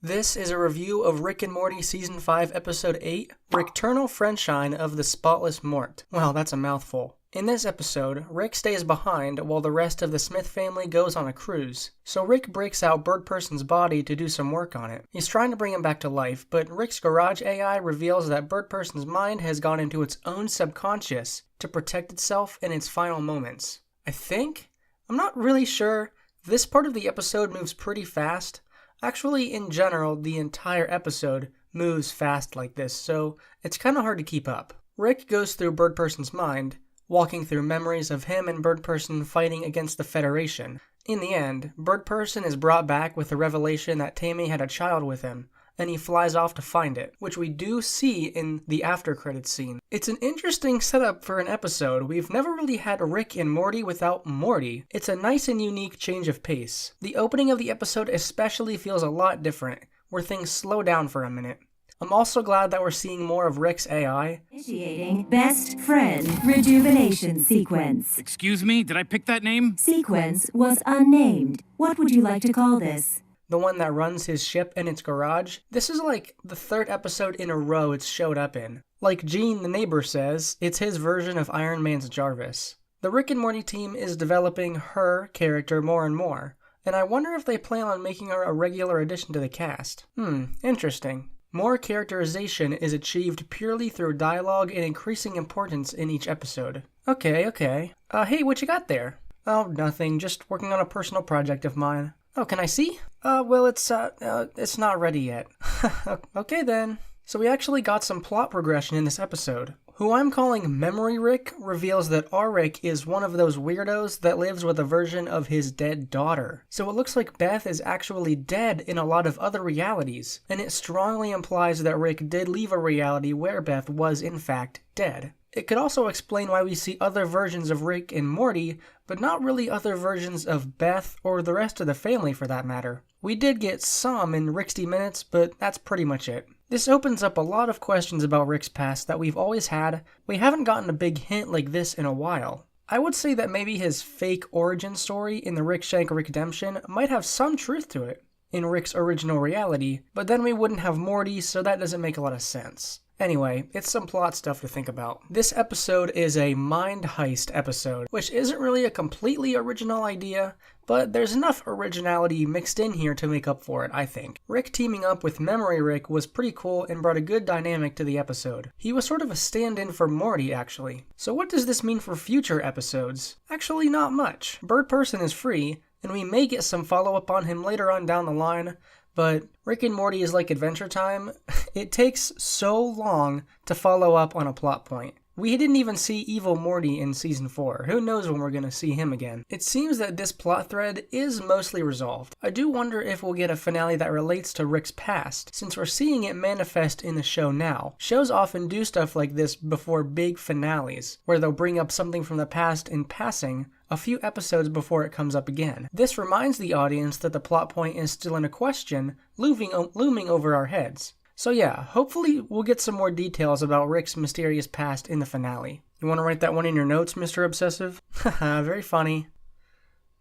This is a review of Rick and Morty Season 5, Episode 8, Rickternal Friendshine of the Spotless Mort. Well, that's a mouthful. In this episode, Rick stays behind while the rest of the Smith family goes on a cruise. So Rick breaks out Bird Person's body to do some work on it. He's trying to bring him back to life, but Rick's garage AI reveals that Bird Person's mind has gone into its own subconscious to protect itself in its final moments. I'm not really sure. This part of the episode moves pretty fast. Actually, in general, the entire episode moves fast like this, so it's kind of hard to keep up. Rick goes through Bird Person's mind, walking through memories of him and Bird Person fighting against the Federation. In the end, Bird Person is brought back with the revelation that Tammy had a child with him, and he flies off to find it, which we do see in the after-credits scene. It's an interesting setup for an episode. We've never really had Rick and Morty without Morty. It's a nice and unique change of pace. The opening of the episode especially feels a lot different, where things slow down for a minute. I'm also glad that we're seeing more of Rick's AI. Initiating best friend rejuvenation sequence. Excuse me, did I pick that name? Sequence was unnamed. What would you like to call this? The one that runs his ship in its garage. This is like the third episode in a row it's showed up in. Like Gene the neighbor says, it's his version of Iron Man's Jarvis. The Rick and Morty team is developing her character more and more, and I wonder if they plan on making her a regular addition to the cast. Interesting. More characterization is achieved purely through dialogue and increasing importance in each episode. Okay. Hey, what you got there? Oh, nothing, just working on a personal project of mine. Oh, can I see? Well, it's not ready yet. Okay then. So we actually got some plot progression in this episode. Who I'm calling Memory Rick reveals that our Rick is one of those weirdos that lives with a version of his dead daughter. So it looks like Beth is actually dead in a lot of other realities, and it strongly implies that Rick did leave a reality where Beth was in fact dead. It could also explain why we see other versions of Rick and Morty, but not really other versions of Beth or the rest of the family for that matter. We did get some in Ricksty Minutes, but that's pretty much it. This opens up a lot of questions about Rick's past that we've always had. We haven't gotten a big hint like this in a while. I would say that maybe his fake origin story in the Rick Shank Redemption might have some truth to it in Rick's original reality, but then we wouldn't have Morty, so that doesn't make a lot of sense. Anyway, it's some plot stuff to think about. This episode is a mind heist episode, which isn't really a completely original idea, but there's enough originality mixed in here to make up for it, I think. Rick teaming up with Memory Rick was pretty cool and brought a good dynamic to the episode. He was sort of a stand-in for Morty, actually. So what does this mean for future episodes? Actually, not much. Bird Person is free, and we may get some follow-up on him later on down the line, but Rick and Morty is like Adventure Time. It takes so long to follow up on a plot point. We didn't even see Evil Morty in Season 4. Who knows when we're going to see him again. It seems that this plot thread is mostly resolved. I do wonder if we'll get a finale that relates to Rick's past, since we're seeing it manifest in the show now. Shows often do stuff like this before big finales, where they'll bring up something from the past in passing a few episodes before it comes up again. This reminds the audience that the plot point is still in a question, looming over our heads. So yeah, hopefully we'll get some more details about Rick's mysterious past in the finale. You want to write that one in your notes, Mr. Obsessive? Haha, very funny.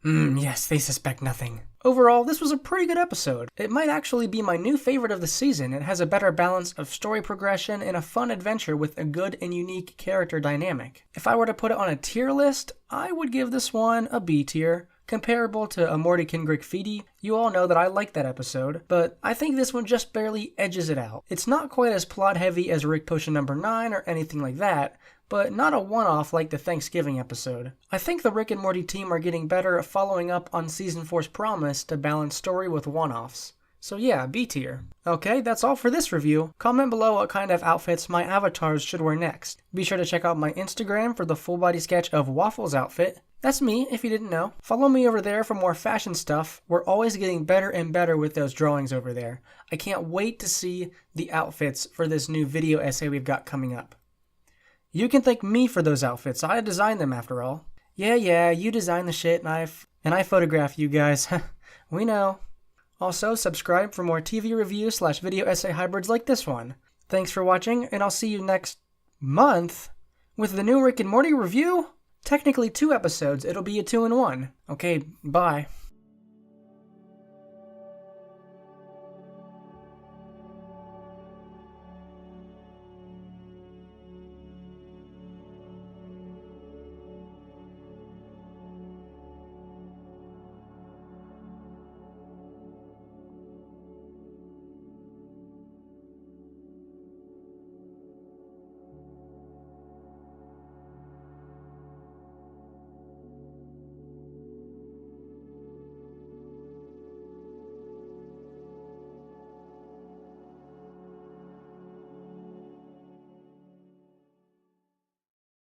Yes, they suspect nothing. Overall, this was a pretty good episode. It might actually be my new favorite of the season. It has a better balance of story progression and a fun adventure with a good and unique character dynamic. If I were to put it on a tier list, I would give this one a B tier. Comparable to a Mortykin Graffiti. You all know that I like that episode, but I think this one just barely edges it out. It's not quite as plot heavy as Rick Potion number 9 or anything like that, but not a one-off like the Thanksgiving episode. I think the Rick and Morty team are getting better at following up on Season 4's promise to balance story with one-offs. So yeah, B tier. Okay, that's all for this review. Comment below what kind of outfits my avatars should wear next. Be sure to check out my Instagram for the full body sketch of Waffle's outfit. That's me, if you didn't know. Follow me over there for more fashion stuff. We're always getting better and better with those drawings over there. I can't wait to see the outfits for this new video essay we've got coming up. You can thank me for those outfits. I designed them after all. Yeah, you design the shit and I photograph you guys. We know. Also, subscribe for more TV review/video essay hybrids like this one. Thanks for watching, and I'll see you next month with the new Rick and Morty review. Technically 2 episodes, it'll be a 2-in-1. Okay, bye.